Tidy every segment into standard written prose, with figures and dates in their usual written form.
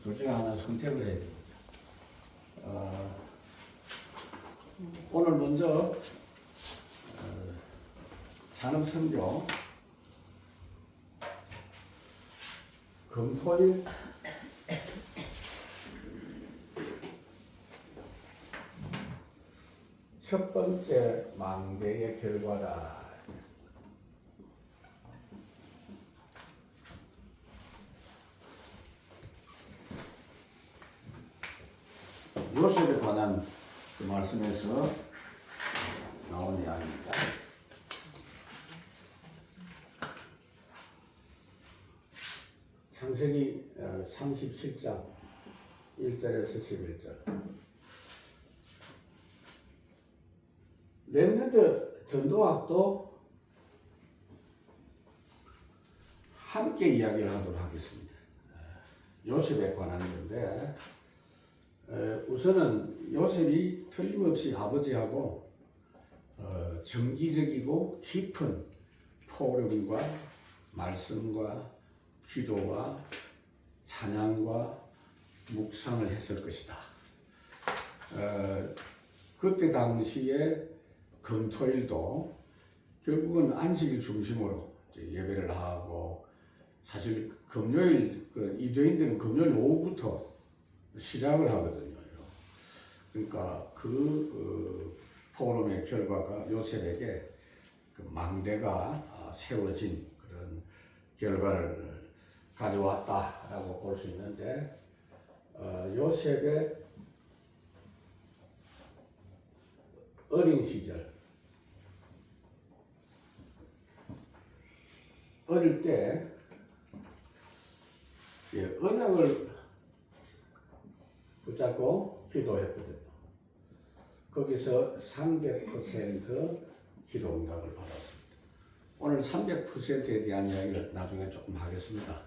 둘 중에 하나 선택을 해야 됩니다. 오늘 먼저 산업선교 금토일 첫 번째 망대의 결과다. 요셉에 관한 그 말씀에서 나온 이야기입니다. 창세기 37장 1절에서 11절. 렘넌트 전도학도 함께 이야기를 하도록 하겠습니다. 요셉에 관한 건데, 우선은 요셉이 틀림없이 아버지하고 정기적이고 깊은 포럼과 말씀과 기도와 찬양과 묵상을 했을 것이다. 그때 당시에 금토일도 결국은 안식일 중심으로 예배를 하고, 사실 금요일 이도인들은 금요일 오후부터 시작을 하거든요. 그러니까 그 포럼의 결과가 요셉에게 그 망대가 세워진 그런 결과를 가져왔다라고 볼 수 있는데, 요셉의 어린 시절, 어릴 때 언약을 붙잡고 기도했거든요. 거기서 300% 기도 응답을 받았습니다. 오늘 300%에 대한 이야기를 나중에 조금 하겠습니다.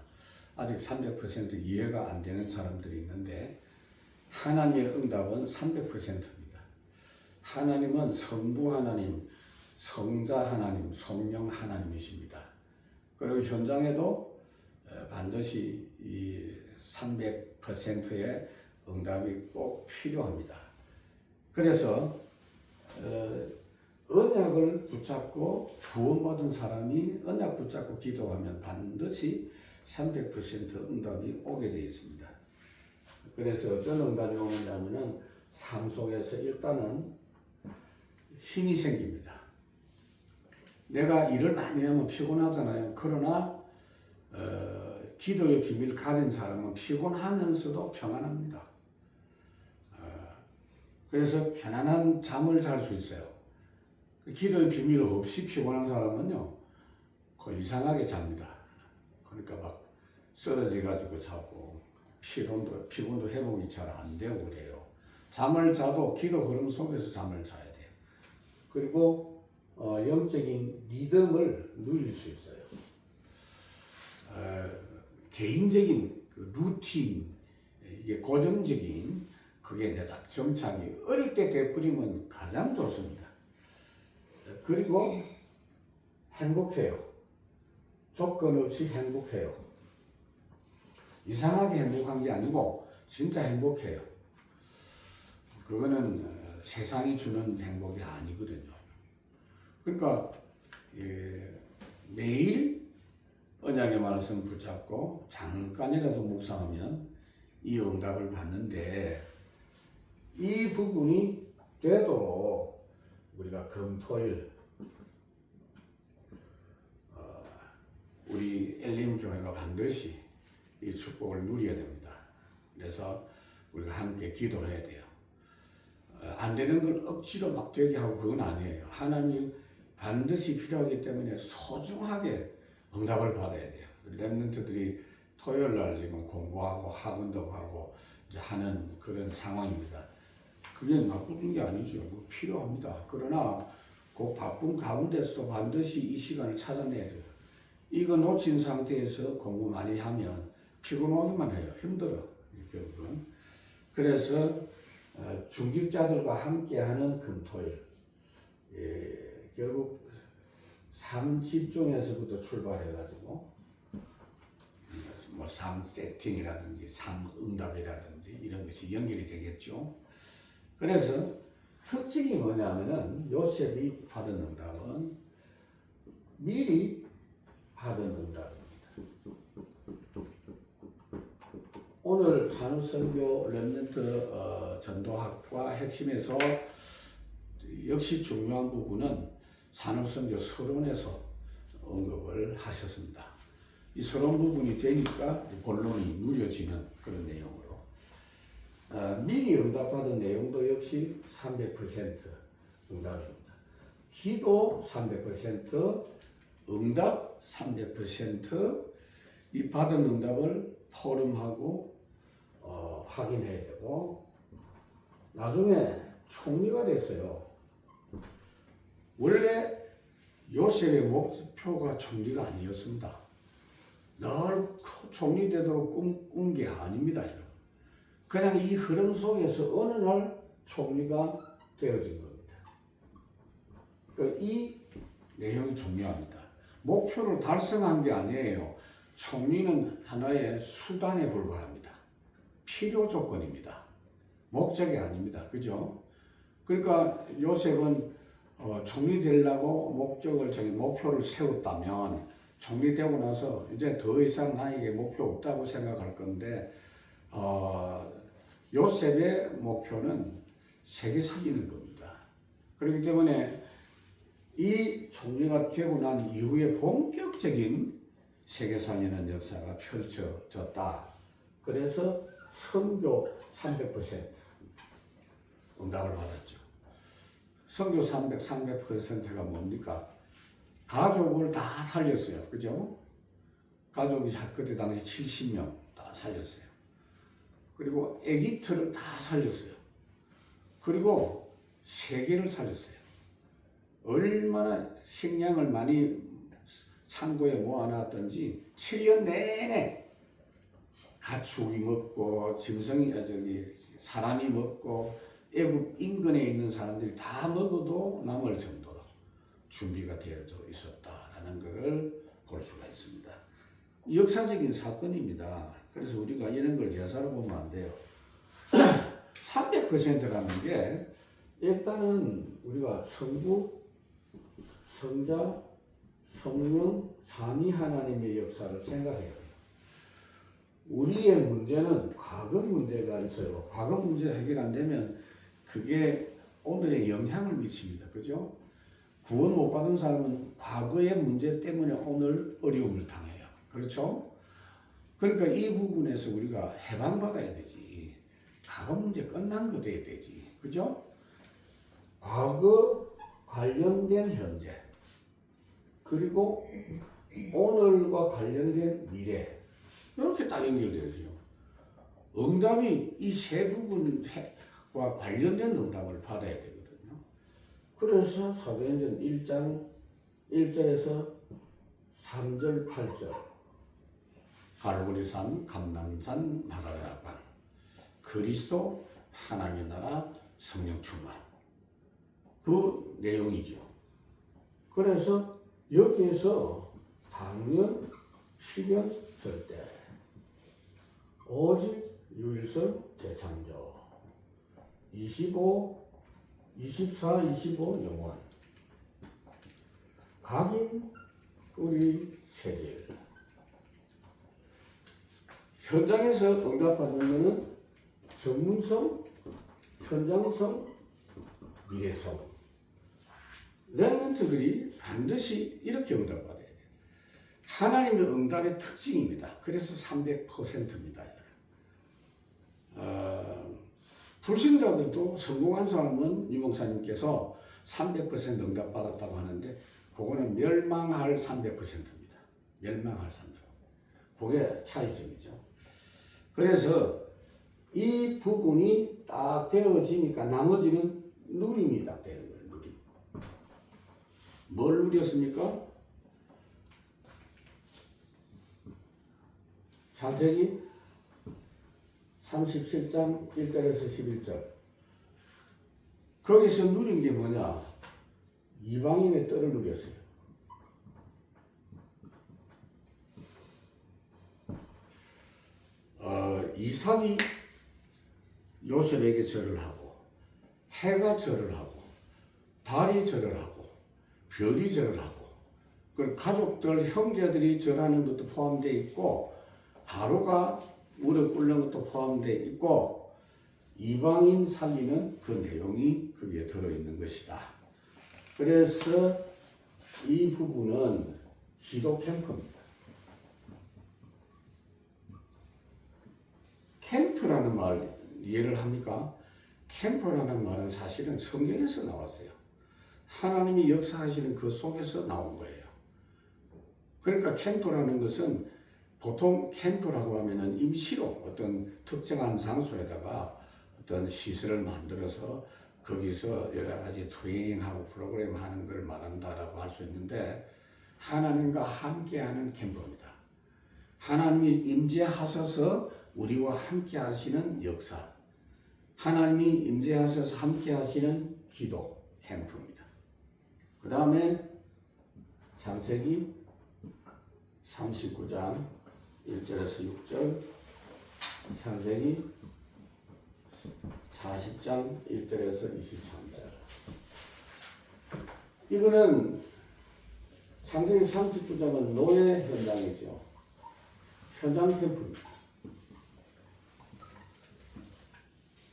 아직 300% 이해가 안 되는 사람들이 있는데, 하나님의 응답은 300%입니다. 하나님은 성부 하나님, 성자 하나님, 성령 하나님이십니다. 그리고 현장에도 반드시 이 300%의 응답이 꼭 필요합니다. 그래서 언약을 붙잡고 구원받은 사람이 언약 붙잡고 기도하면 반드시 300% 응답이 오게 되어 있습니다. 그래서 어떤 응답이 오느냐면은 삶 속에서 일단은 힘이 생깁니다. 내가 일을 많이 하면 피곤하잖아요. 그러나 기도의 비밀을 가진 사람은 피곤하면서도 평안합니다. 그래서 편안한 잠을 잘 수 있어요. 기도의 비밀 없이 피곤한 사람은요, 거의 이상하게 잡니다. 그러니까 막 쓰러져가지고 자고, 피곤도 회복이 잘 안 되고 그래요. 잠을 자도 기도 흐름 속에서 잠을 자야 돼요. 그리고 영적인 리듬을 누릴 수 있어요. 개인적인 그 루틴, 이게 고정적인 그게 이제 정착이 어릴 때 되풀이면 가장 좋습니다. 그리고 행복해요. 조건 없이 행복해요. 이상하게 행복한 게 아니고 진짜 행복해요. 그거는 세상이 주는 행복이 아니거든요. 그러니까 매일 언약의 말씀 붙잡고 잠깐이라도 묵상하면 이 응답을 받는데, 이 부분이 되도록 우리가 금토일 우리 엘림 교회가 반드시 이 축복을 누려야 됩니다. 그래서 우리가 함께 기도를 해야 돼요. 안 되는 걸 억지로 막 되게 하고 그건 아니에요. 하나님 반드시 필요하기 때문에 소중하게 응답을 받아야 돼요. 렘넌트들이 토요일 날 지금 공부하고 학원도 가고 이제 하는 그런 상황입니다. 그게 나쁜 게 아니죠. 필요합니다. 그러나 그 바쁜 가운데서도 반드시 이 시간을 찾아내야 돼요. 이거 놓친 상태에서 공부 많이 하면 피곤하기만 해요. 힘들어, 결국은. 그래서 중직자들과 함께하는 금토일, 결국 3집중에서부터 출발해가지고 뭐 삶 세팅이라든지 삶 응답이라든지 이런 것이 연결이 되겠죠. 그래서 특징이 뭐냐면은 요셉이 받은 응답은 미리 받은 응답입니다. 오늘 산업선교 렘넌트 전도학과 핵심에서 역시 중요한 부분은 산업선교 서론에서 언급을 하셨습니다. 이 서론 부분이 되니까 본론이 누려지는 그런 내용으로 미리 응답받은 내용도 역시 300% 응답입니다. 기도 300%, 응답 300%, 이 받은 응답을 포럼하고 확인해야 되고, 나중에 총리가 됐어요. 원래 요셉의 목표가 총리가 아니었습니다. 늘 총리 되도록 꿈꾼 게 아닙니다. 그냥 이 흐름 속에서 어느 날 총리가 되어진 겁니다. 그러니까 이 내용이 중요합니다. 목표를 달성한 게 아니에요. 총리는 하나의 수단에 불과합니다. 필요 조건입니다. 목적이 아닙니다. 그죠? 그러니까 요셉은 총리 되려고 목표를 세웠다면 총리 되고 나서 이제 더 이상 나에게 목표 없다고 생각할 건데, 요셉의 목표는 세계 살리는 겁니다. 그렇기 때문에 이 총리가 되고 난 이후에 본격적인 세계 살리는 역사가 펼쳐졌다. 그래서 선교 300% 응답을 받았죠. 선교 300%가 뭡니까? 가족을 다 살렸어요. 그죠? 가족이 그때 당시 70명 다 살렸어요. 그리고 에집트를 다 살렸어요. 그리고 세계를 살렸어요. 얼마나 식량을 많이 창고에 모아놨던지 7년 내내 가축이 먹고 사람이 먹고 애국 인근에 있는 사람들이 다 먹어도 남을 정도로 준비가 되어져 있었다라는 것을 볼 수가 있습니다. 역사적인 사건입니다. 그래서 우리가 이런 걸 예사로 보면 안 돼요. 300%라는 게 일단은 우리가 성부, 성자, 성령, 삼위 하나님의 역사를 생각해야 돼요. 우리의 문제는 과거 문제가 있어요. 과거 문제 해결 안 되면 그게 오늘에 영향을 미칩니다. 그죠? 구원 못 받은 사람은 과거의 문제 때문에 오늘 어려움을 당해요. 그렇죠? 그러니까 이 부분에서 우리가 해방받아야 되지. 과거 문제 끝난 거 돼야 되지. 그죠? 과거 관련된 현재, 그리고 오늘과 관련된 미래, 이렇게 딱 연결되죠. 응답이 이 세 부분과 관련된 응답을 받아야 되거든요. 그래서 사도행전 1장 1절에서 3절 8절 갈보리산, 감남산, 마가다라관, 그리스도, 하나님의 나라, 성령 충만, 그 내용이죠. 그래서 여기에서 당연, 필연, 절대, 오직, 유일성, 재창조, 25, 24, 25, 영원, 각인, 우리 세질. 현장에서 응답받는 것은 전문성, 현장성, 미래성. 렘넌트들이 반드시 이렇게 응답받아야 돼요. 하나님의 응답의 특징입니다. 그래서 300%입니다. 불신자들도 성공한 사람은 유 목사님께서 300% 응답받았다고 하는데, 그거는 멸망할 300%입니다. 멸망할 300%. 그게 차이점이죠. 그래서 이 부분이 딱 되어지니까 나머지는 누림이 딱 되는 거예요. 누림. 뭘 누렸습니까? 창세기 37장 1절에서 11절. 거기서 누린 게 뭐냐? 이방인의 떡을 누렸어요. 이삭이 요셉에게 절을 하고, 해가 절을 하고, 달이 절을 하고, 별이 절을 하고, 그 가족들, 형제들이 절하는 것도 포함되어 있고, 바로가 무릎 꿇는 것도 포함되어 있고, 이방인 살리는 그 내용이 거기에 들어있는 것이다. 그래서 이 부분은 기도 캠프입니다. 캠프라는 말 이해를 합니까? 캠프라는 말은 사실은 성경에서 나왔어요. 하나님이 역사하시는 그 속에서 나온 거예요. 그러니까 캠프라는 것은 보통 캠프라고 하면은 임시로 어떤 특정한 장소에다가 어떤 시설을 만들어서 거기서 여러 가지 트레이닝하고 프로그램 하는 걸 말한다라고 할 수 있는데, 하나님과 함께하는 캠프입니다. 하나님이 임재하셔서 우리와 함께 하시는 역사, 하나님이 임재하셔서 함께 하시는 기도 캠프입니다. 그 다음에 창세기 39장 1절에서 6절, 창세기 40장 1절에서 23절. 이거는 창세기 39장은 노예 현장이죠. 현장 캠프입니다.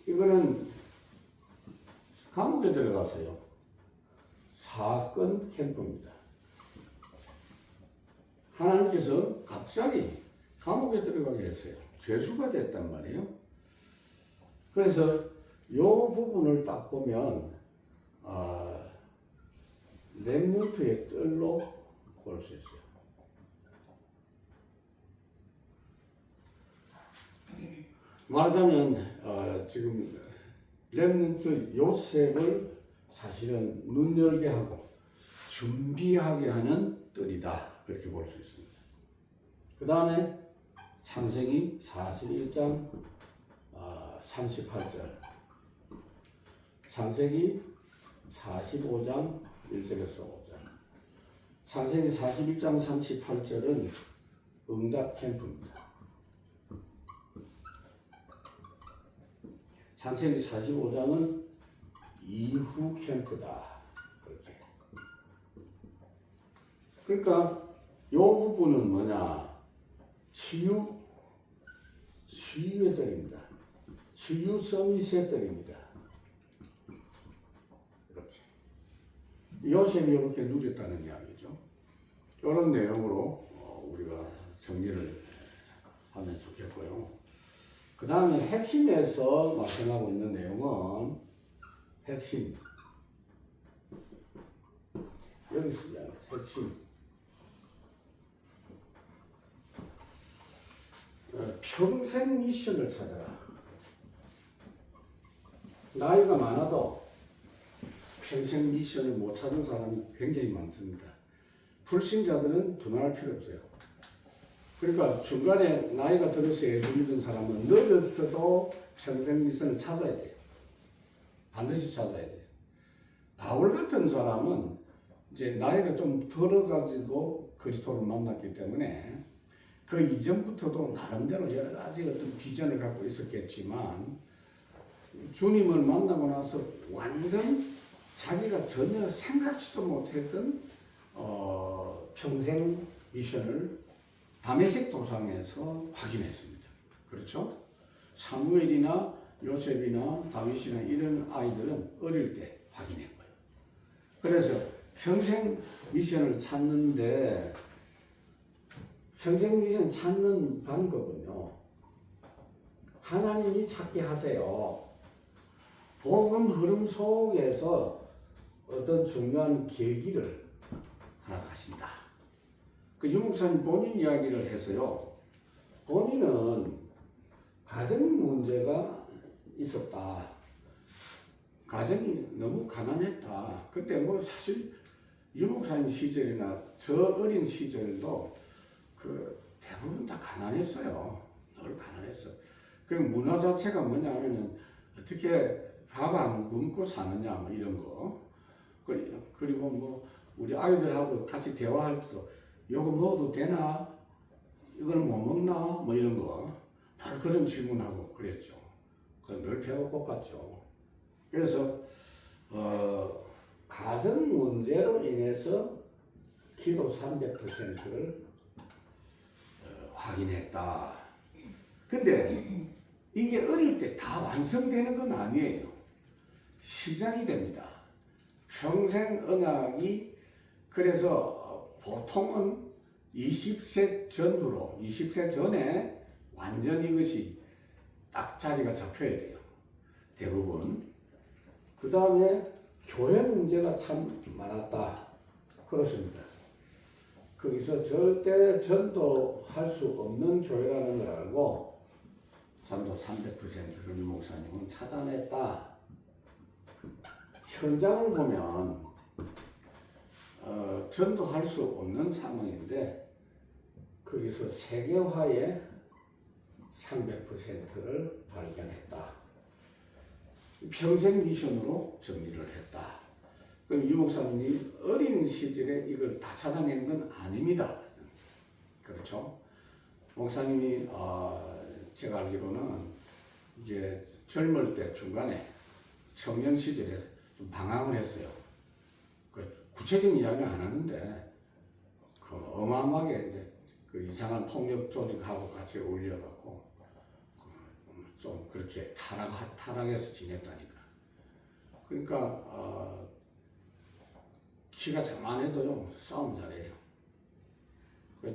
이거는 감옥에 들어가서요. 사건 캠프입니다. 하나님께서 갑자기 감옥에 들어가게 했어요. 죄수가 됐단 말이에요. 그래서 이 부분을 딱 보면 렘넌트의 뜰로 볼 수 있어요. 말하자면 지금 렘넌트 요셉을 사실은 눈열게 하고 준비하게 하는 뜰이다, 그렇게 볼 수 있습니다. 그 다음에 창세기 41장 38절, 창세기 45장 1절에서 5절, 창세기 41장 38절은 응답 캠프입니다. 창세기 45장은 이후 캠프다, 그렇게. 그러니까 이 부분은 뭐냐? 치유의 때입니다. 치유 서밋의 때입니다. 이렇게. 요셉이 이렇게 누렸다는 이야기죠. 이런 내용으로 우리가 정리를 하면 좋겠고요. 그 다음에 핵심에서 말씀하고 있는 내용은 핵심. 여기 있습니다. 핵심. 평생 미션을 찾아라. 나이가 많아도 평생 미션을 못 찾은 사람이 굉장히 많습니다. 불신자들은 두말할 필요 없어요. 그러니까 중간에 나이가 들어서 예수믿은 사람은 늦었어도 평생 미션을 찾아야 돼요. 반드시 찾아야 돼요. 바울 같은 사람은 이제 나이가 좀 들어가지고 그리스도를 만났기 때문에 그 이전부터도 나름대로 여러 가지 어떤 비전을 갖고 있었겠지만, 주님을 만나고 나서 완전 자기가 전혀 생각지도 못했던 평생 미션을 다메섹 도상에서 확인했습니다. 그렇죠? 사무엘이나 요셉이나 다윗이나 이런 아이들은 어릴 때 확인했고요. 그래서 평생 미션을 찾는데, 평생 미션 찾는 방법은요, 하나님이 찾게 하세요. 복음 흐름 속에서 어떤 중요한 계기를 하나 가신다. 그 유목사님 본인 이야기를 해서요, 본인은 가정 문제가 있었다. 가정이 너무 가난했다. 그때 뭐 사실 유목사님 시절이나 저 어린 시절도 그 대부분 다 가난했어요. 늘 가난했어. 그 문화 자체가 뭐냐면은 어떻게 밥 안 굶고 사느냐 뭐 이런 거. 그리고 뭐 우리 아이들하고 같이 대화할 때도 요거 먹어도 되나? 이거는 못 먹나? 뭐 이런 거. 바로 그런 질문하고 그랬죠. 늘 배가 고팠죠. 그래서 가정 문제로 인해서 기도 300%를 확인했다. 근데 이게 어릴 때 다 완성되는 건 아니에요. 시작이 됩니다. 평생 언약이 그래서 보통은 20세 전후로 20세 전에 완전 이것이 딱 자리가 잡혀야 돼요. 대부분. 그 다음에 교회 문제가 참 많았다. 그렇습니다. 거기서 절대 전도할 수 없는 교회라는 걸 알고 전도 300%를 유 목사님은 찾아냈다. 현장을 보면 전도할 수 없는 상황인데 거기서 세계화의 300%를 발견했다. 평생 미션으로 정리를 했다. 그럼 유 목사님이 어린 시절에 이걸 다 찾아낸 건 아닙니다. 그렇죠? 목사님이 제가 알기로는 이제 젊을 때 중간에 청년 시절에 좀 방황을 했어요. 구체적인 이야기는 안 하는데 그 어마어마하게 이제 그 이상한 폭력 조직하고 같이 어울려갖고 좀 그렇게 타락해서 지냈다니까. 그러니까 키가 자만해도요 싸움 잘해요.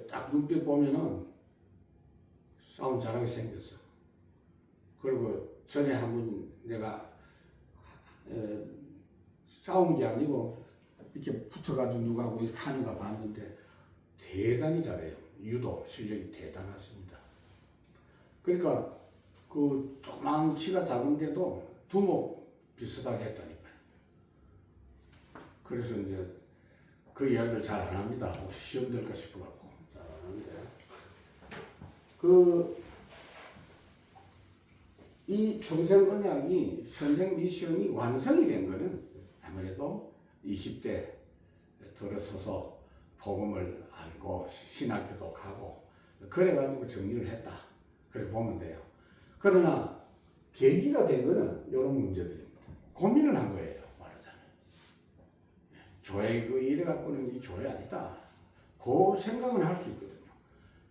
딱 눈빛 보면은 싸움 잘하게 생겼어. 그리고 전에 한번 내가 싸운 게 아니고 이렇게 붙어가지고 누가하고 이렇게 하는 거 봤는데 대단히 잘해요. 유도 실력이 대단하십니다. 그러니까 그 조그만 키가 작은데도 두목 비슷하게 했다니까요. 그래서 이제 그 이야기를 잘 안 합니다. 혹시 시험 될까 싶어갖고 잘 안 하는데 이 평생 언약이 선생 미션이 완성이 된 거는 아무래도 20대 들어서서 복음을 알고 신학교도 가고 그래가지고 정리를 했다. 그렇게 보면 돼요. 그러나 계기가 된 거는 이런 문제들입니다. 고민을 한 거예요. 말하자면. 교회 이래 갖고는 이 교회 아니다. 그 생각은 할 수 있거든요.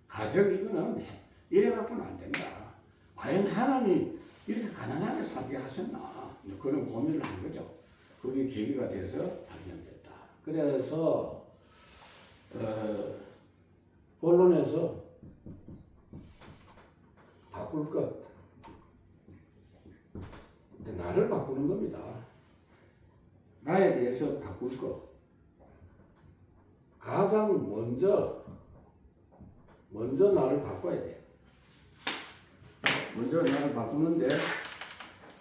가정 이거는 이래 갖고는 안 된다. 과연 하나님이 이렇게 가난하게 살게 하셨나? 그런 고민을 한 거죠. 그게 계기가 돼서 발견됐다. 그래서 본론에서 바꿀 것, 나를 바꾸는 겁니다. 나에 대해서 바꿀 것. 가장 먼저 나를 바꿔야 돼. 먼저 나를 바꾸는데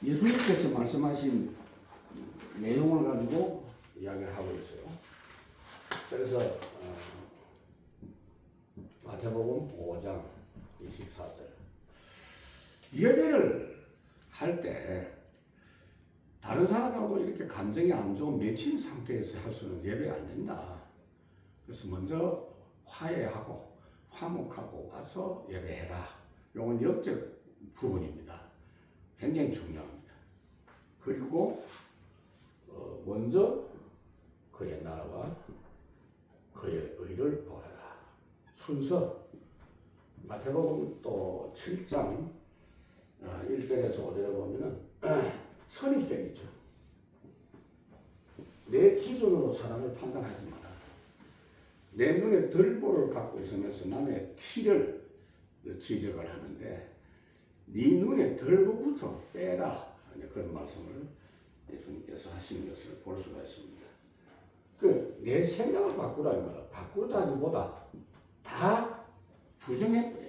예수님께서 말씀하신 내용을 가지고 이야기를 하고 있어요. 그래서 마태복음 5장 24절 예배를 할 때 다른 사람하고 이렇게 감정이 안 좋은 맺힌 상태에서 할 수는 예배가 안 된다. 그래서 먼저 화해하고 화목하고 와서 예배해라. 이건 역적 부분입니다. 굉장히 중요합니다. 그리고 먼저 그의 나라와 그의 의를 보아라. 순서 마태복음 또 7장 1절에서 5절에 보면은 선입견이죠. 내 기준으로 사람을 판단하지 마라. 내 눈에 들보를 갖고 있으면서 남의 티를 지적을 하는데 네 눈에 들보부터 빼라. 그런 말씀을 예수님께서 하시는 것을 볼 수가 있습니다. 내 생각을 바꾸라. 바꾸다기보다 다 부정해버려.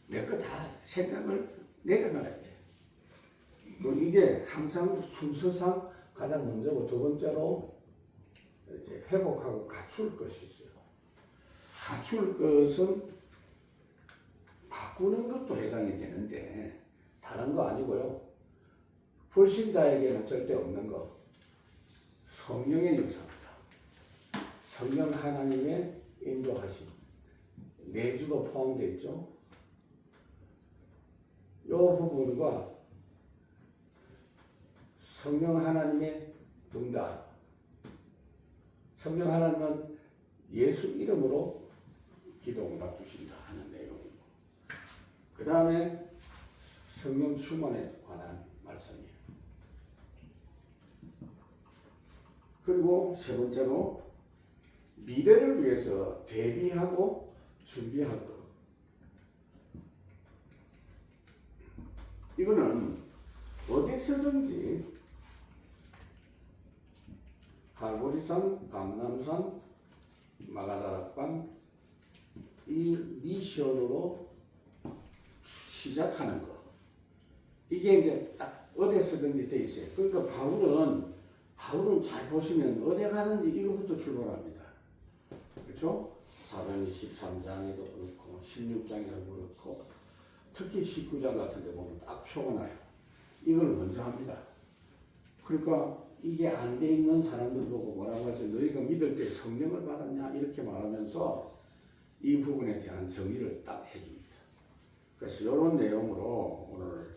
내 거 다 생각을 내려놔야 돼. 이게 항상 순서상 가장 먼저고 두 번째로 이제 회복하고 갖출 것이 있어요. 갖출 것은 바꾸는 것도 해당이 되는데 다른 거 아니고요. 불신자에게는 절대 없는 거. 성령의 역사입니다. 성령 하나님의 인도하심. 내주도 포함되어 있죠. 이 부분과 성령 하나님의 응답. 성령 하나님은 예수 이름으로 기도 응답 주신다 하는 내용이고, 그 다음에 성령 충만에 관한 말씀이에요. 그리고 세 번째로 미래를 위해서 대비하고 준비하고. 이거는 어디서든지 갈보리산, 감남산, 마가다락방 이 미션으로 시작하는 거. 이게 이제 딱 어디서든지 돼 있어요. 그러니까 바울은 잘 보시면 어디 가든지 이거부터 출발합니다. 그렇죠? 사도행 13장에도 그렇고 16장에도 그렇고 특히 19장 같은 데 보면 딱 표가 나요. 이걸 먼저 합니다. 그러니까 이게 안 돼 있는 사람들 보고 뭐라고 하죠? 너희가 믿을 때 성령을 받았냐? 이렇게 말하면서 이 부분에 대한 정의를 딱 해줍니다. 그래서 이런 내용으로 오늘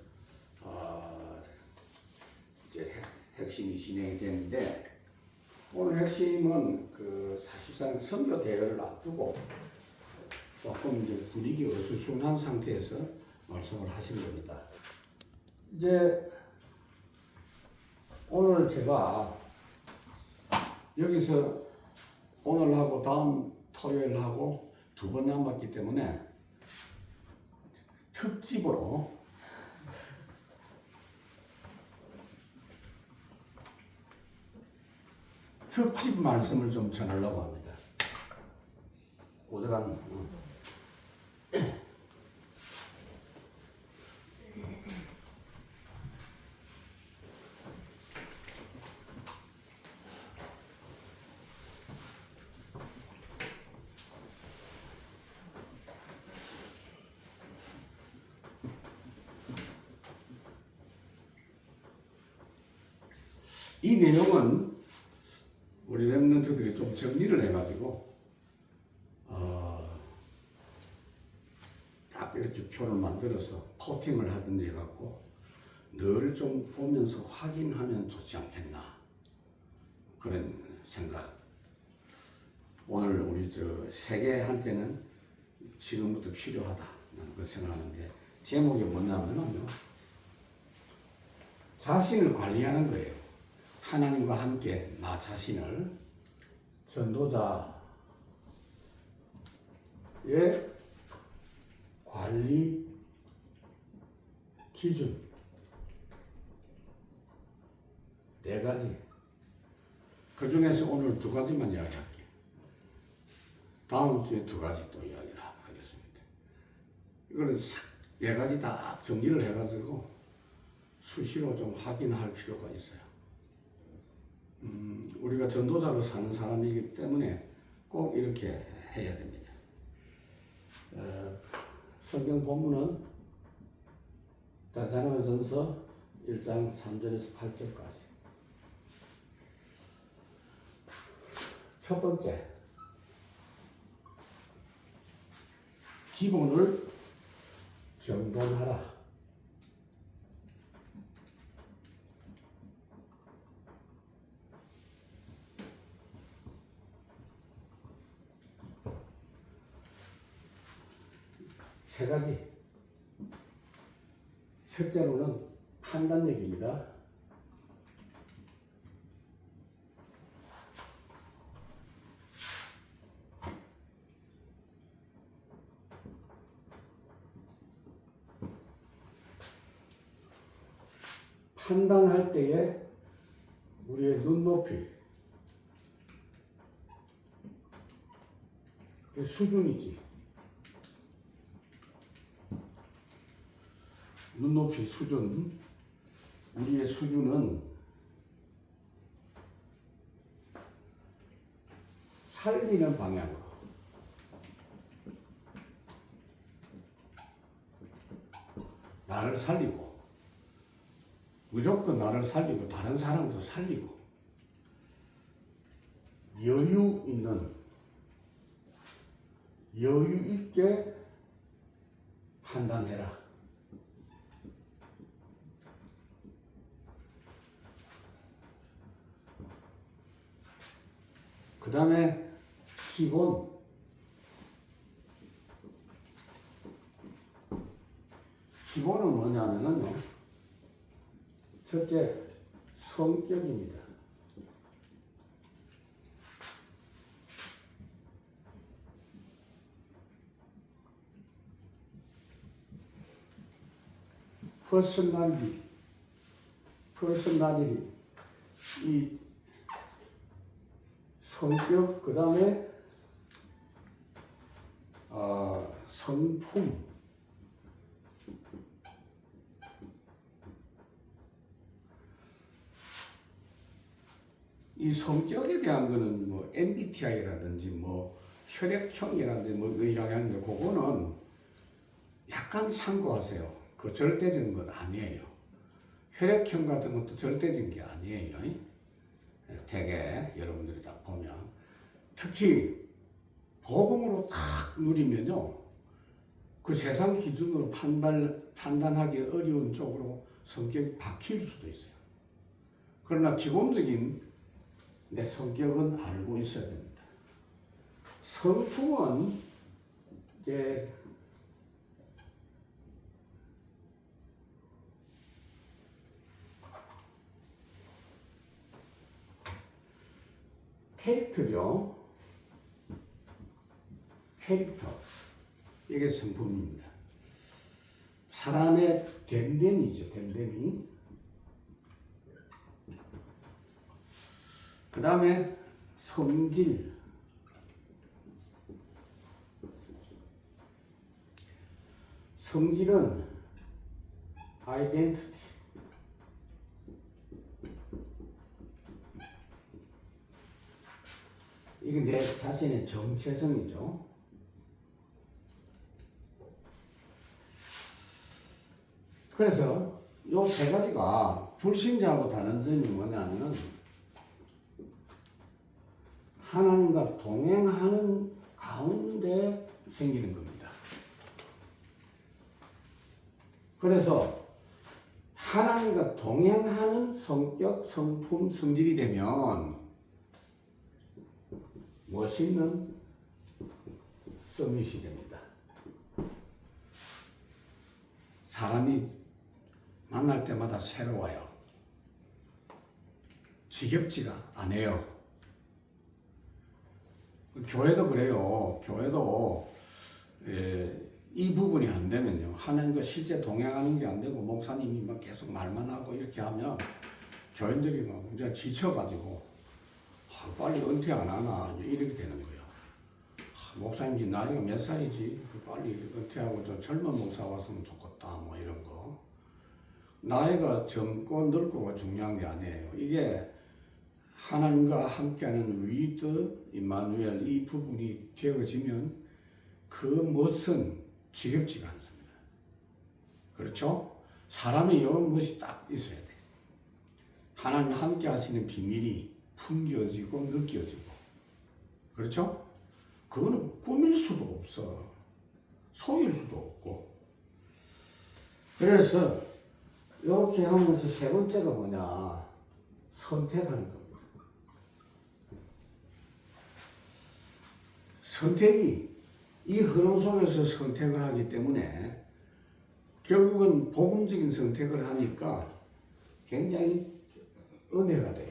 이제 핵심이 진행이 되는데, 오늘 핵심은 사실상 선교 대회를 앞두고 조금 이제 분위기 어수선한 상태에서 말씀을 하신 겁니다. 이제 오늘 제가 여기서 오늘하고 다음 토요일하고 2번 남았기 때문에 특집으로 특집 말씀을 좀 전하려고 합니다. 오늘은 이 내용은 우리 랩런트들이 좀 정리를 해가지고 딱 이렇게 표를 만들어서 코팅을 하든지 해갖고 늘 좀 보면서 확인하면 좋지 않겠나, 그런 생각. 오늘 우리 세계한테는 지금부터 필요하다, 나는 그렇게 생각하는데, 제목이 뭐냐면요, 자신을 관리하는 거예요. 하나님과 함께 나 자신을 전도자의 관리 기준 4가지. 그 중에서 오늘 2가지만 이야기할게요. 다음 주에 2가지 또 이야기를 하겠습니다. 이거는 4가지 다 정리를 해가지고 수시로 좀 확인할 필요가 있어요. 우리가 전도자로 사는 사람이기 때문에 꼭 이렇게 해야 됩니다. 성경 본문은 데살로니가전서 1장 3절에서 8절까지. 첫 번째, 기본을 정돈하라. 세 가지. 첫째로는 판단력입니다. 판단할 때에 우리의 눈높이, 수준이지. 눈높이 수준, 우리의 수준은 살리는 방향으로, 나를 살리고, 무조건 나를 살리고 다른 사람도 살리고, 여유 있게 판단해라. 그 다음에 기본. 기본은 뭐냐면요. 첫째, 성격입니다. 퍼스널리티, 이 성격, 그 다음에 성품, 이 성격에 대한 거는 뭐 MBTI라든지 뭐 혈액형이라든지 뭐 영향인데 그거는 약간 참고하세요. 그 절대적인 건 아니에요. 혈액형 같은 것도 절대적인 게 아니에요. 되게 여러분들이 딱 보면 특히 복음으로 탁 누리면요, 그 세상 기준으로 판단하기 어려운 쪽으로 성격이 바뀔 수도 있어요. 그러나 기본적인 내 성격은 알고 있어야 됩니다. 성품은 이제 캐릭터죠. 캐릭터. 이게 성품입니다. 사람의 됨됨이죠. 됨됨이. 그 다음에 성질. 성질은 아이덴티티. 이게 내 자신의 정체성이죠. 그래서 요 세 가지가 불신자하고 다른 점이 뭐냐면은 하나님과 동행하는 가운데 생기는 겁니다. 그래서 하나님과 동행하는 성격, 성품, 성질이 되면 멋있는 서밋이 됩니다. 사람이 만날 때마다 새로워요. 지겹지가 않아요. 교회도 그래요. 교회도 이 부분이 안 되면요, 하나님과 실제 동행하는 게 안 되고 목사님이 막 계속 말만 하고 이렇게 하면 교인들이 막 이제 지쳐가지고 빨리 은퇴 안 하나 이렇게 되는 거예요. 목사님 나이가 몇 살이지? 빨리 은퇴하고 좀 젊은 목사 왔으면 좋겠다 뭐 이런 거. 나이가 젊고 늙고가 중요한 게 아니에요. 이게 하나님과 함께하는 위드 임마누엘 이 부분이 되어지면 그 멋은 지겹지가 않습니다. 그렇죠? 사람이 이런 것이 딱 있어야 돼. 하나님 함께 하시는 비밀이 풍겨지고 느껴지고. 그렇죠? 그거는 꾸밀 수도 없어. 속일 수도 없고. 그래서 이렇게 하면서 세 번째가 뭐냐? 선택하는 겁니다. 선택이 이 흐름 속에서 선택을 하기 때문에 결국은 복음적인 선택을 하니까 굉장히 은혜가 돼요.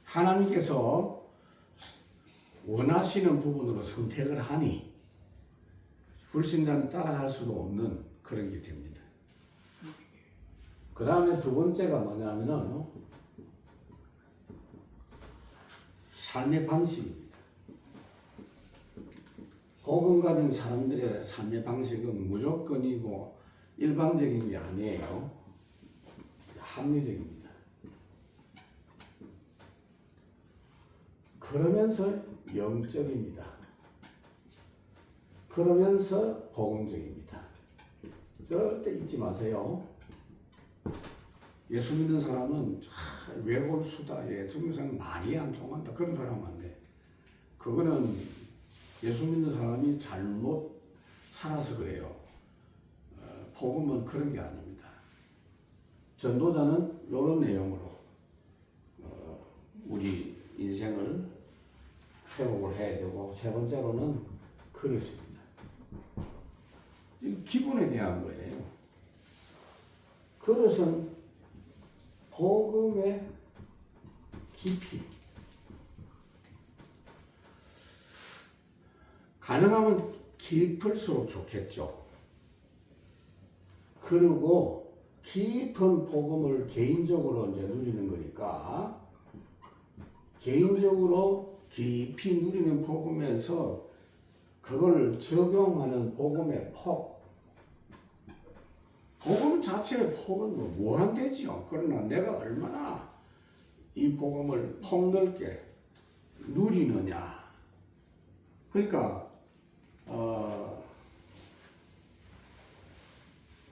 하나님께서 원하시는 부분으로 선택을 하니 불신자는 따라할 수도 없는 그런 게 됩니다. 그 다음에 두 번째가 뭐냐면은 삶의 방식입니다. 복음 가진 사람들의 삶의 방식은 무조건이고 일방적인 게 아니에요. 합리적입니다. 그러면서 영적입니다. 그러면서 복음적입니다. 절대 잊지 마세요. 예수 믿는 사람은 외골수다, 예수 믿는 사람은 말이 안 통한다, 그런 사람 안 돼. 그거는 예수 믿는 사람이 잘못 살아서 그래요. 복음은 그런 게 아닙니다. 전도자는 이런 내용으로 우리 인생을 회복을 해야 되고, 세 번째로는 그릇입니다. 이 기본에 대한 거예요. 그릇은 복음의 깊이, 가능하면 깊을수록 좋겠죠. 그리고 깊은 복음을 개인적으로 이제 누리는 거니까, 개인적으로 깊이 누리는 복음에서 그걸 적용하는 복음의 폭, 복음 자체의 폭은 뭐 무한되지요. 그러나 내가 얼마나 이 복음을 폭넓게 누리느냐. 그러니까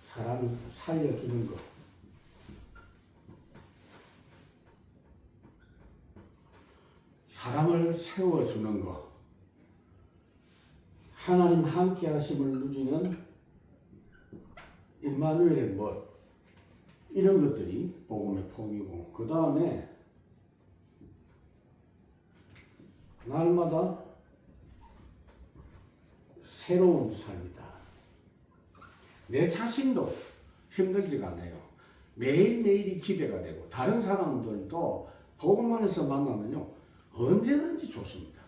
사람을 살려주는 것, 사람을 세워주는 것, 하나님 함께 하심을 누리는 임마누엘의 것, 이런 것들이 복음의 폭이고, 그 다음에 날마다 새로운 삶이다. 내 자신도 힘들지가 않아요. 매일매일이 기대가 되고, 다른 사람들도 복음 안에서 만나면요, 언제든지 좋습니다.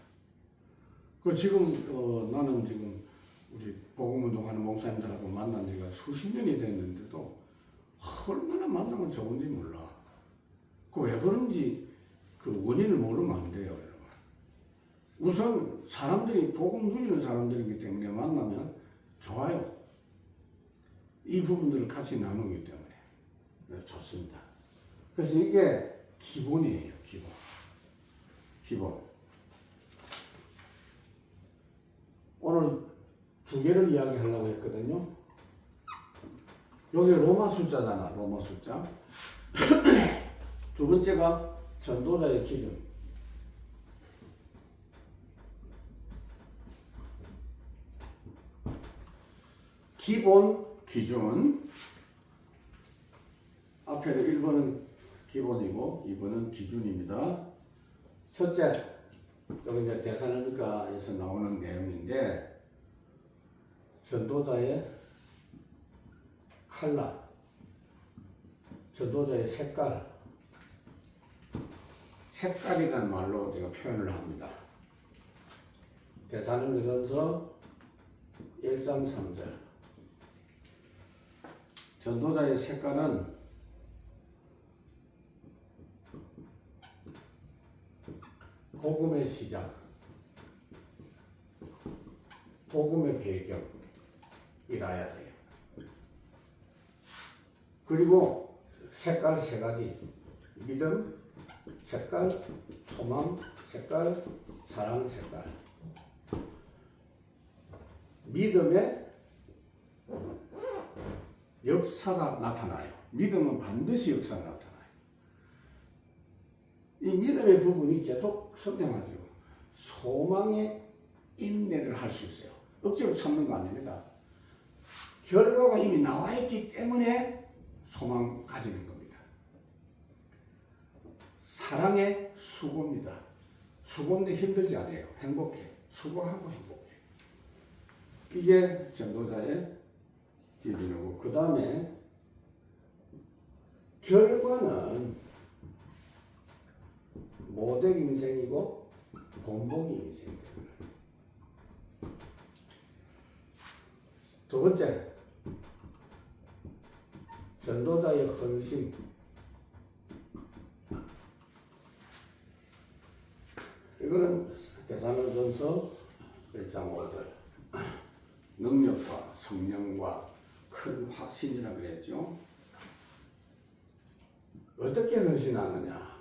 그 지금 나는 지금 우리 복음 운동하는 목사님들하고 만난 지가 수십 년이 됐는데도 얼마나 만나면 좋은지 몰라. 그 왜 그런지 그 원인을 모르면 안 돼요, 여러분. 우선 사람들이 복음 누리는 사람들이기 때문에 만나면 좋아요. 이 부분들을 같이 나누기 때문에 좋습니다. 그래서 이게 기본이에요, 기본. 오늘 두 개를 이야기하려고 했거든요. 여기 로마 숫자잖아, 로마 숫자. 두 번째가 전도자의 기준. 기본, 기준. 앞에는 1번은 기본이고 2번은 기준입니다. 첫째, 여기 이제 데살로니가에서 나오는 내용인데, 전도자의 컬러, 전도자의 색깔이라는 말로 제가 표현을 합니다. 데살로니가전서 1장 3절. 전도자의 색깔은 복음의 시작, 복음의 배경이라야 돼요. 그리고 색깔 세 가지. 믿음 색깔, 소망 색깔, 사랑 색깔. 믿음의 역사가 나타나요. 믿음은 반드시 역사가 나타나요. 이 믿음의 부분이 계속 성장하죠. 소망의 인내를 할 수 있어요. 억지로 참는 거 아닙니다. 결과가 이미 나와 있기 때문에 소망 가지는 겁니다. 사랑의 수고입니다. 수고인데 힘들지 않아요. 행복해. 수고하고 행복해. 이게 전도자의 기준이고, 그 다음에 결과는 모델 인생이고 본보기 인생입니다. 두 번째, 전도자의 헌신. 이거는 데살로니가전서 1장 5절. 능력과 성령과 큰 확신이라 그랬죠. 어떻게 헌신하느냐?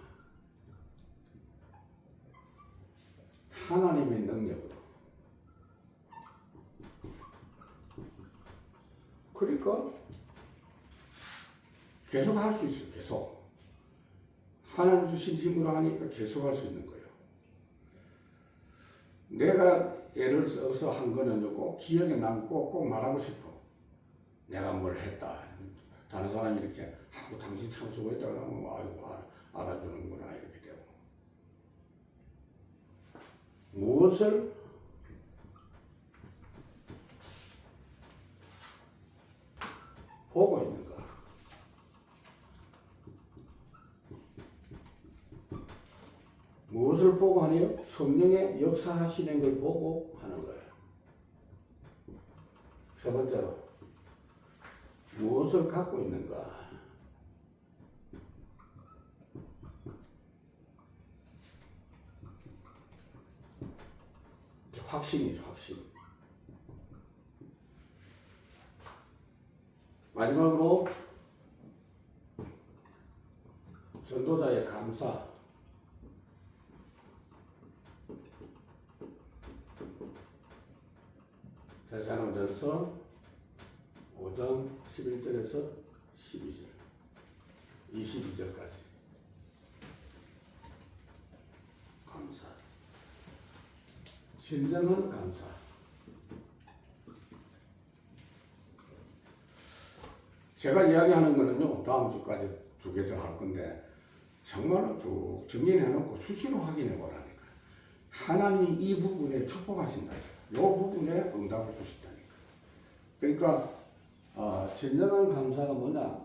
하나님의 능력으로. 그러니까 계속 할 수 있어요. 계속. 하나님 주신 힘으로 하니까 계속 할 수 있는 거예요. 내가 예를 써서 한 거는 꼭 기억에 남고 꼭 말하고 싶어. 내가 뭘 했다. 다른 사람이 이렇게 하고 당신 참 수고했다 그러면 아이고 알아주는구나 이렇게 되고. 무엇을 보고 있는가? 무엇을 보고 하네요? 성령의 역사하시는 걸 보고 하는 거예요. 세 번째로 무엇을 갖고 있는가? 확신이죠, 확신. 마지막으로 전도자의 감사. 데살로니가전서 5장 11절에서 12절, 22절까지. 감사. 진정한 감사. 제가 이야기하는 거는요, 다음 주까지 2개 더 할 건데, 정말로 쭉 정리해놓고 수시로 확인해 보라니까. 하나님이 이 부분에 축복하신다. 이 부분에 응답을 주신다니까. 그러니까, 진정한 감사가 뭐냐?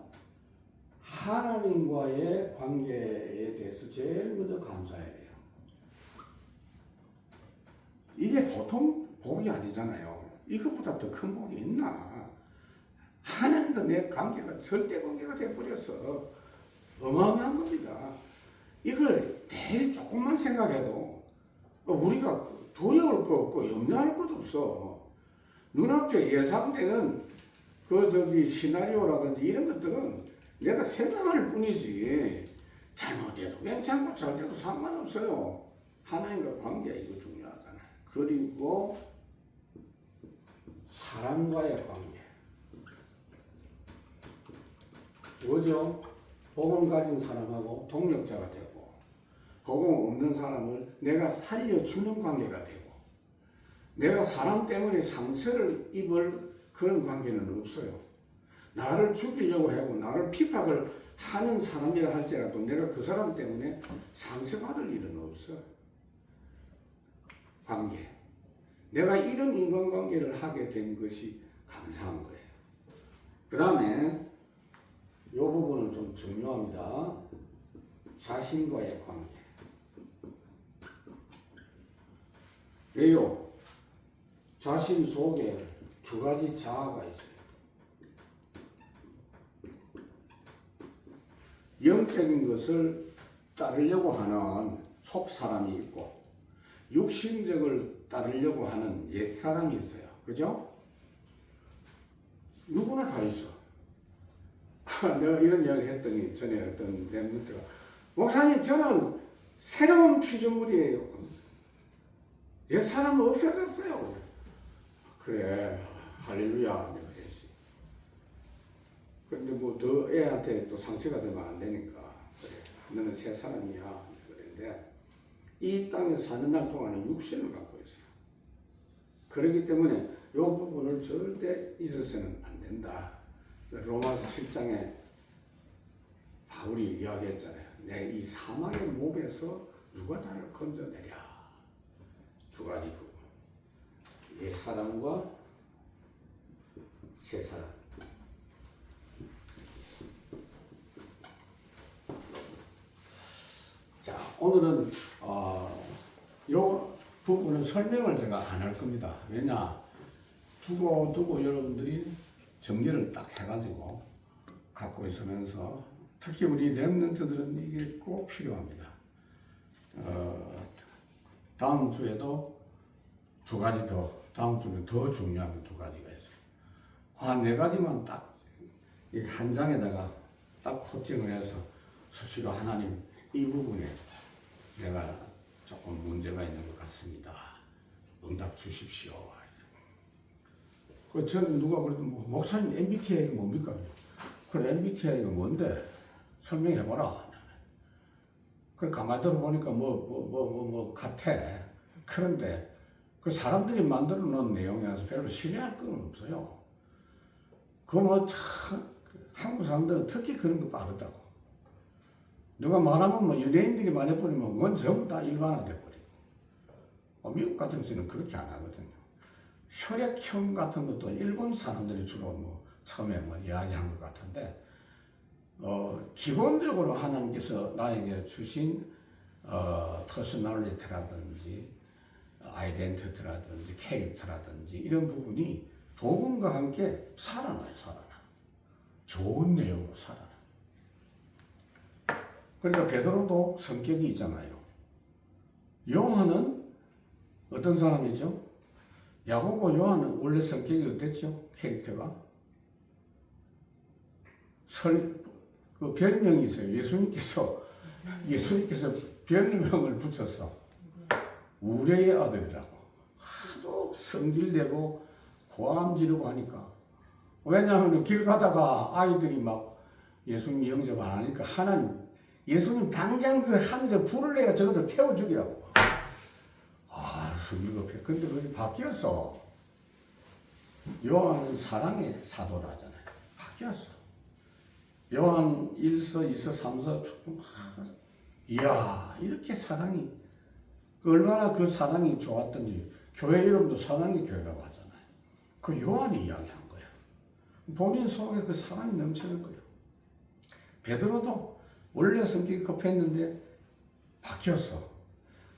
하나님과의 관계에 대해서 제일 먼저 감사해야 돼요. 이게 보통 복이 아니잖아요. 이것보다 더 큰 복이 있나? 하나님과 내 관계가 절대 관계가 되어버려서 어마어마한 겁니다. 이걸 매일 조금만 생각해도 우리가 두려울 거 없고 염려할 것도 없어. 눈앞에 예상되는 시나리오라든지 이런 것들은 내가 생각할 뿐이지 잘못해도 괜찮고 잘돼도 상관없어요. 하나님과 관계 이거 중요하잖아요. 그리고 사람과의 관계. 뭐죠? 복음 가진 사람하고 동력자가 되고, 복음 없는 사람을 내가 살려주는 관계가 되고, 내가 사람 때문에 상처를 입을 그런 관계는 없어요. 나를 죽이려고 하고 나를 핍박을 하는 사람이라 할지라도 내가 그 사람 때문에 상처받을 일은 없어. 관계. 내가 이런 인간관계를 하게 된 것이 감사한 거예요. 그 다음에 이 부분은 좀 중요합니다. 자신과의 관계. 왜요? 자신 속에 2가지 자아가 있어요. 영적인 것을 따르려고 하는 속사람이 있고, 육신적을 따르려고 하는 옛사람이 있어요. 그죠? 누구나 다 있어. 내가 이런 이야기 했더니 전에 어떤 랩런트가, 목사님 저는 새로운 피조물이에요. 옛사람은 없어졌어요. 그래, 할렐루야. 내가 했지. 근데 뭐 더 애한테 또 상처가 되면 안 되니까, 그래, 너는 새 사람이야. 그랬는데 이 땅에 사는 날 동안은 육신을 갖고 있어요. 그렇기 때문에 이 부분을 절대 잊어서는 안 된다. 로마서 7장에 바울이 이야기했잖아요. 내 이 사망의 목에서 누가 나를 건져내랴. 2가지 부분. 옛사람과 새사람. 자, 오늘은 이 부분은 설명을 제가 안 할 겁니다. 왜냐? 두고 여러분들이 정리를 딱 해가지고 갖고 있으면서, 특히 우리 랩런트들은 이게 꼭 필요합니다. 다음 주에도 2가지 더, 다음 주는 더 중요한 2가지가 있어요. 한 4가지만 딱 한 장에다가 딱 코팅을 해서 수시로 하나님 이 부분에 내가 조금 문제가 있는 것 같습니다. 응답 주십시오. 저는 누가 그래도 목사님 MBTI가 뭡니까? 그래, MBTI가 뭔데? 설명해봐라. 그래, 가만히 들어보니까 같아. 그런데 그 사람들이 만들어 놓은 내용이라서 별로 신뢰할 건 없어요. 그거 한국 사람들은 특히 그런 거 빠르다고. 누가 말하면 연예인들이 말해버리면 그건 전부 다 일반화돼버리고. 미국 같은 데서는 그렇게 안 하거든요. 혈액형 같은 것도 일본 사람들이 주로 뭐 처음에 뭐 이야기한 것 같은데, 기본적으로 하나님께서 나에게 주신 퍼스널리티라든지 아이덴티티라든지 캐릭터라든지 이런 부분이 복음과 함께 살아나요. 좋은 내용으로 살아나. 그러니까 베드로도 성격이 있잖아요. 요한은 어떤 사람이죠? 야고보 요한은 원래 성격이 어땠죠? 캐릭터가 그 별명이 있어요. 예수님께서 별명을 붙여서 우레의 아들이라고. 하도 성질내고 고함 지르고 하니까. 왜냐하면 길 가다가 아이들이 막 예수님 영접 안 하니까 예수님 당장 그 하늘에 불을 내가 저것도 태워 죽이라고. 성질급해. 근데 그게 바뀌었어. 요한은 사랑의 사도라잖아요. 바뀌었어. 요한 1서, 2서, 3서 이야, 이렇게 사랑이 얼마나 그 사랑이 좋았던지. 교회 이름도 사랑의 교회라고 하잖아요. 그 요한이 이야기한 거예요. 본인 속에 그 사랑이 넘치는 거예요. 베드로도 원래 성격이 급했는데 바뀌었어.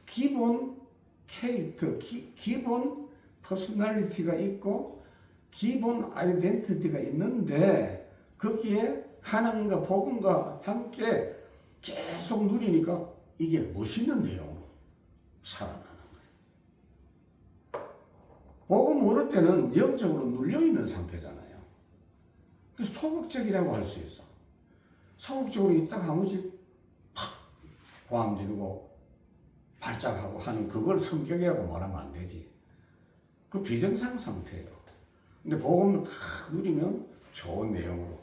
기본 캐릭터, 기본 퍼스널리티가 있고 기본 아이덴티티가 있는데 거기에 하나님과 복음과 함께 계속 누리니까 이게 멋있는 내용으로 살아나는 거예요. 복음 모를 때는 영적으로 눌려있는 상태잖아요. 그래서 소극적이라고 할 수 있어. 소극적으로 있다가 한 번씩 고함 지르고 발작하고 하는 그걸 성격이라고 말하면 안 되지. 그 비정상 상태예요. 근데 복음을 다 누리면 좋은 내용으로.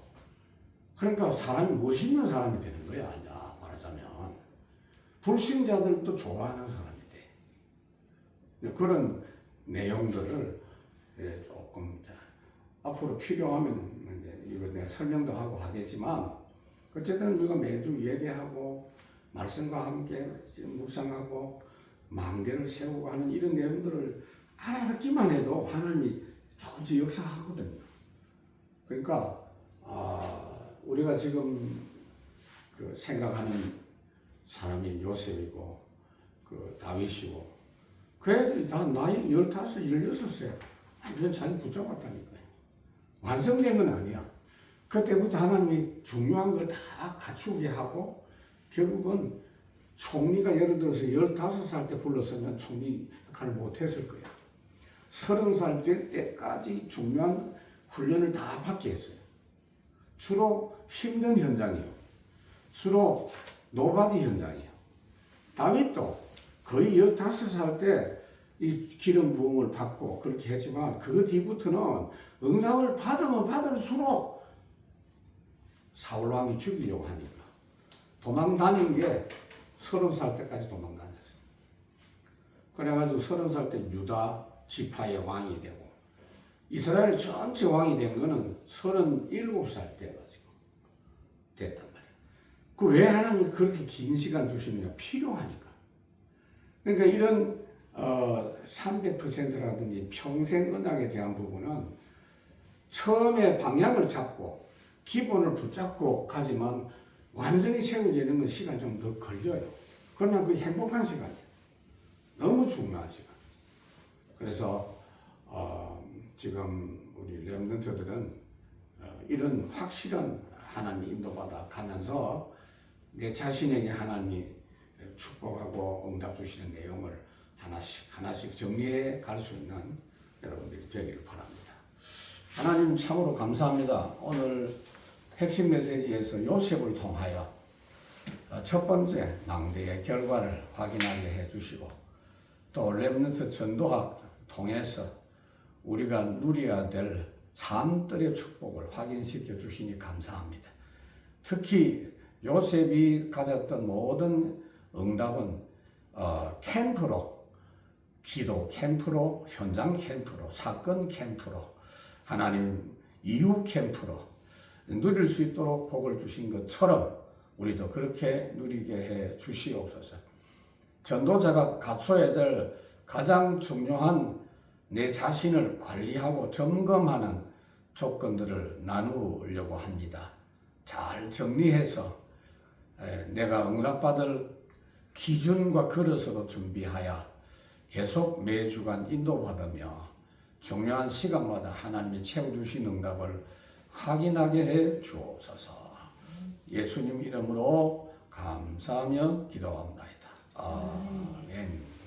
그러니까 사람이 멋있는 사람이 되는 거야. 말하자면 불신자들도 좋아하는 사람이 돼. 그런 내용들을 조금 앞으로 필요하면 이거 내가 설명도 하고 하겠지만 어쨌든 우리가 매주 예배하고 말씀과 함께 묵상하고 망대를 세우고 하는 이런 내용들을 알아듣기만 해도 하나님이 조금씩 역사하거든요. 그러니까 우리가 지금 그 생각하는 사람이 요셉이고 그 다윗이고 그 애들이 다 나이 15, 16세 완전 자기 붙잡았다니까요. 완성된 건 아니야. 그때부터 하나님이 중요한 걸 다 갖추게 하고 결국은 총리가 예를 들어서 15살 때 불렀으면 총리 역할을 못했을 거야. 30살 될 때까지 중요한 훈련을 다 받게 했어요. 주로 힘든 현장이에요. 주로 노바디 현장이에요. 다윗도 거의 15살 때 이 기름 부음을 받고 그렇게 했지만 그 뒤부터는 응답을 받으면 받을수록 사울왕이 죽이려고 하니까 도망 다닌 게 30살 때까지 도망 다녔어요. 그래가지고 30살 때 유다 지파의 왕이 되고 이스라엘 전체 왕이 된 거는 37살 때 가지고 됐단 말이에요. 그 왜 하나님이 그렇게 긴 시간 주시느냐? 필요하니까. 그러니까 이런 300%라든지 평생 언약에 대한 부분은 처음에 방향을 잡고 기본을 붙잡고 가지만 완전히 세워지는 건 시간이 좀 더 걸려요. 그러나 그 행복한 시간이에요. 너무 중요한 시간. 그래서 지금 우리 렘넌트들은 이런 확실한 하나님 인도받아 가면서 내 자신에게 하나님이 축복하고 응답 주시는 내용을 하나씩 정리해 갈 수 있는 여러분들이 되기를 바랍니다. 하나님 참으로 감사합니다. 오늘 핵심 메시지에서 요셉을 통하여 첫 번째 낭비의 결과를 확인하게 해주시고 또 렘넌트 전도학 통해서 우리가 누려야 될 삶들의 축복을 확인시켜 주시니 감사합니다. 특히 요셉이 가졌던 모든 응답은 캠프로, 기도 캠프로, 현장 캠프로, 사건 캠프로, 하나님 이후 캠프로 누릴 수 있도록 복을 주신 것처럼 우리도 그렇게 누리게 해 주시옵소서. 전도자가 갖춰야 될 가장 중요한 내 자신을 관리하고 점검하는 조건들을 나누려고 합니다. 잘 정리해서 내가 응답받을 기준과 그릇으로 준비하여 계속 매주간 인도받으며 중요한 시간마다 하나님이 채워주신 응답을 확인하게 해 주옵소서. 예수님 이름으로 감사하며 기도합니다. 아멘.